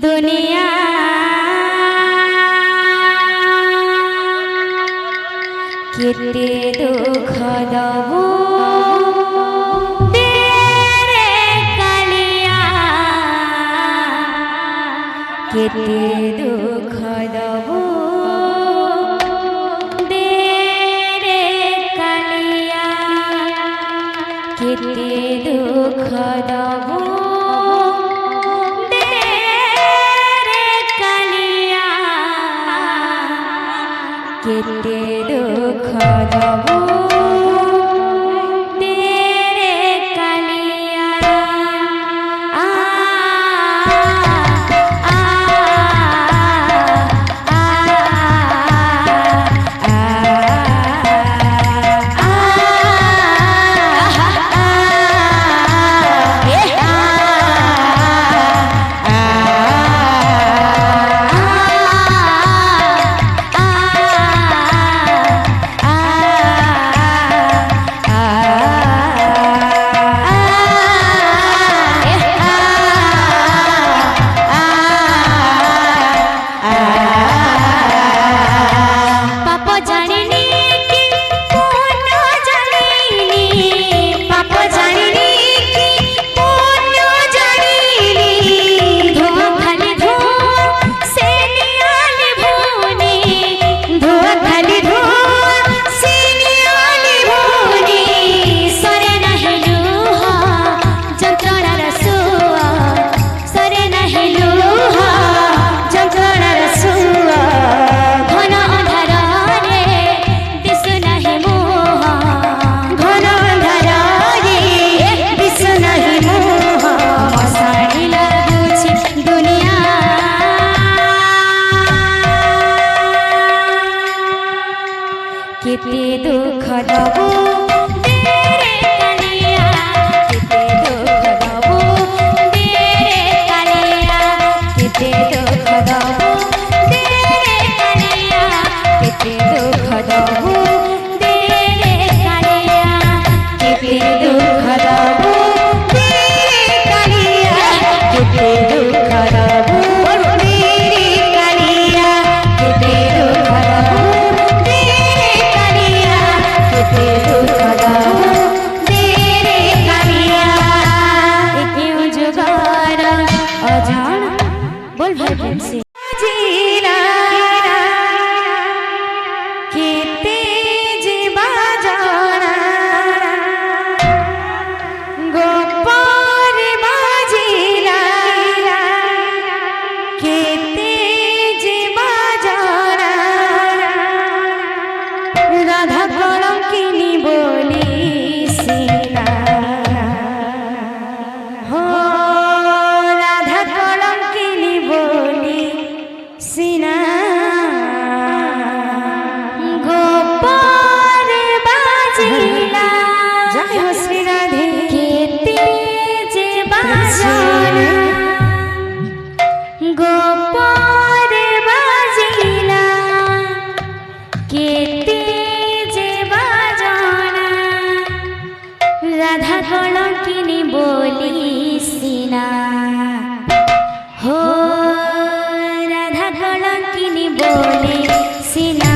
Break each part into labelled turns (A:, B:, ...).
A: दुनिया केते दुख दबो तेरे कालिया केते दुख दबो तेरे कालिया केते दुख दबो केते दुख दबो तेरे कालिया आ आ केते दुख दबो तेरे कालिया केते दुख दबो तेरे कालिया केते दुख दबो तेरे कालिया केते दुख दबो तेरे कालिया केते दुख दबो तेरे कालिया केते दुख दबो तेरे कालिया केते दुख दबो बोल भाई बहन से जीना केते जीवा जाना गोपाल बाजीला केते जीवा जाना राधा कलंकिनी बोली सीना हो राधा कलंकिनी बोली सीना गोपाल बाजीला जय हो श्री राधे केते जे बाजना गोपाल बाजीला केते जे बाजना राधा कलंकिनी बोली सीना हो राधा कलंकिनी बोली सीना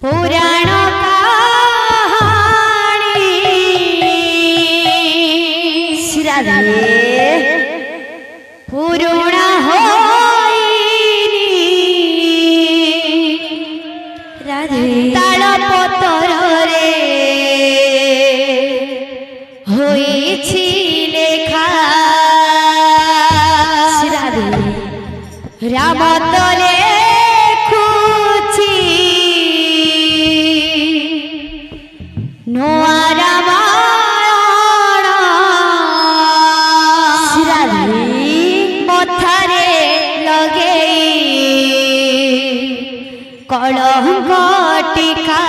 A: पुराण कहानी पुरुणा ताल पतर रे होइछि लेखा राम तले खुची नोआ रामायण मथारे लगे कलंक टीका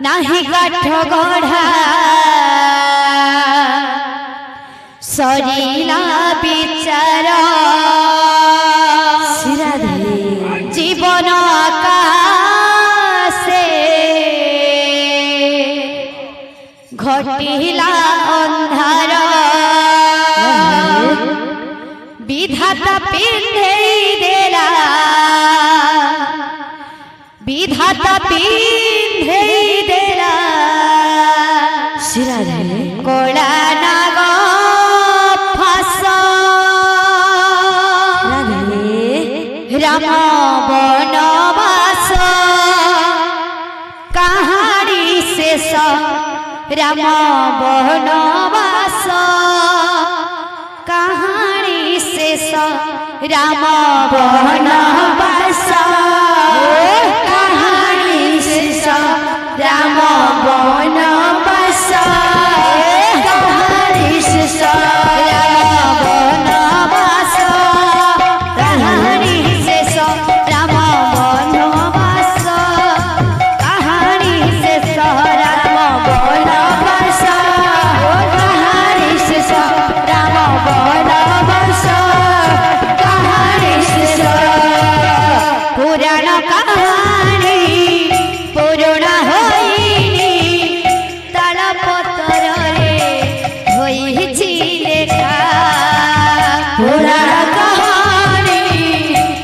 A: नाही काठ गढ़ा सरिला विचार जीवन आकाशे घटिला अंधार विधाता पिंधे देला विधाता पिंधे देला कोला नाग राम वनवास कहानी शेष राम वनवास कहानी शेष राम वनवास कहानी शेष राम वनवास कहानी शेष राम वनवास कहानी शेष राम वनवास कहानी शेष राम वनवास कहानी शेष राम वनवास कहानी शेष पुराण कहानी पुराण होइनी ताल पतर रे होइछि लेखा पुराण कहानी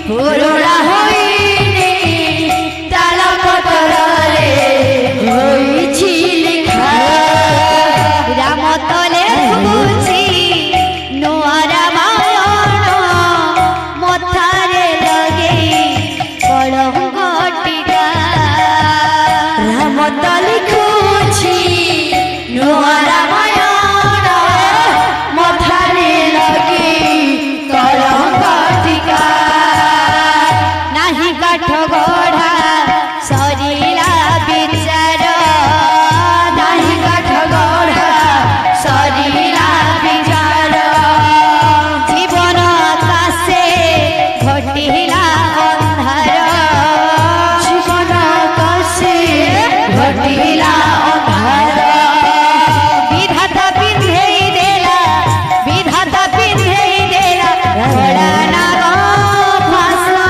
A: पुराण होइनी ताल पतर रे होइछि लेखा राम तले खुची नोआ रामायण मथारे लगे कलंक टीका राम तले खुची नोआ रामायण मथारे लगे कलंक टीका नाही काठ गढ़ा सरिला विचार नाही काठ गढ़ा सरिला विचार जीवन आकाशे घटिला अंधार जीवन आकाशे घटिला अंधार विधाता पिंधेई देला विधाता पिंधेई देला घोड़ा नाग फासा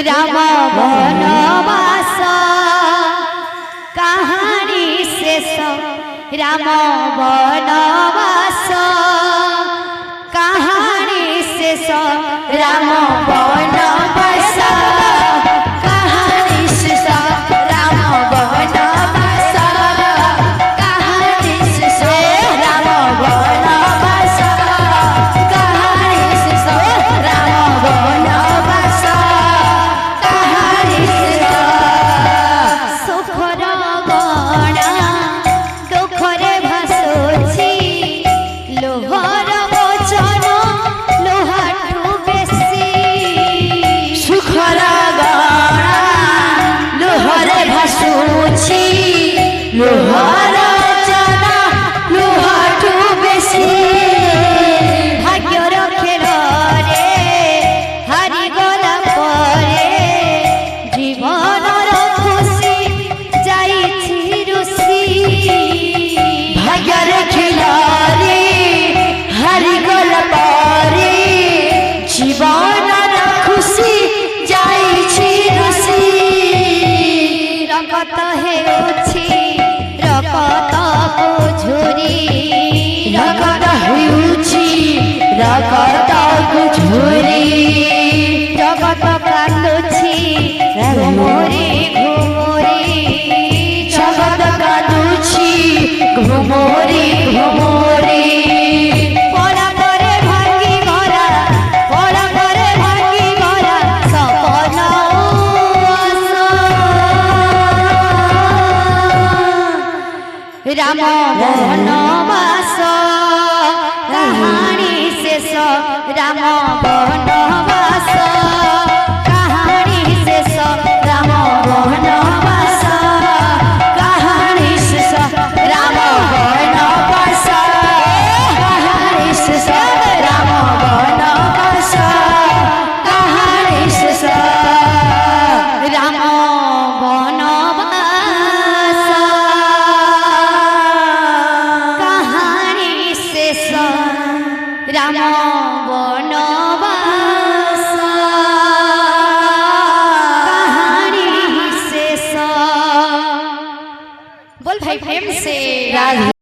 A: राम वनवास कहानी शेष राम वनवास कहानी शेष राम वनवास कहानी शेष राम वनवास कहानी शेष राम वनवास कहानी शेष राम वनवास कहानी शेष सुखर गणा दुखरे भासुछि लोहर वचन लोहाठू बेसी राधे।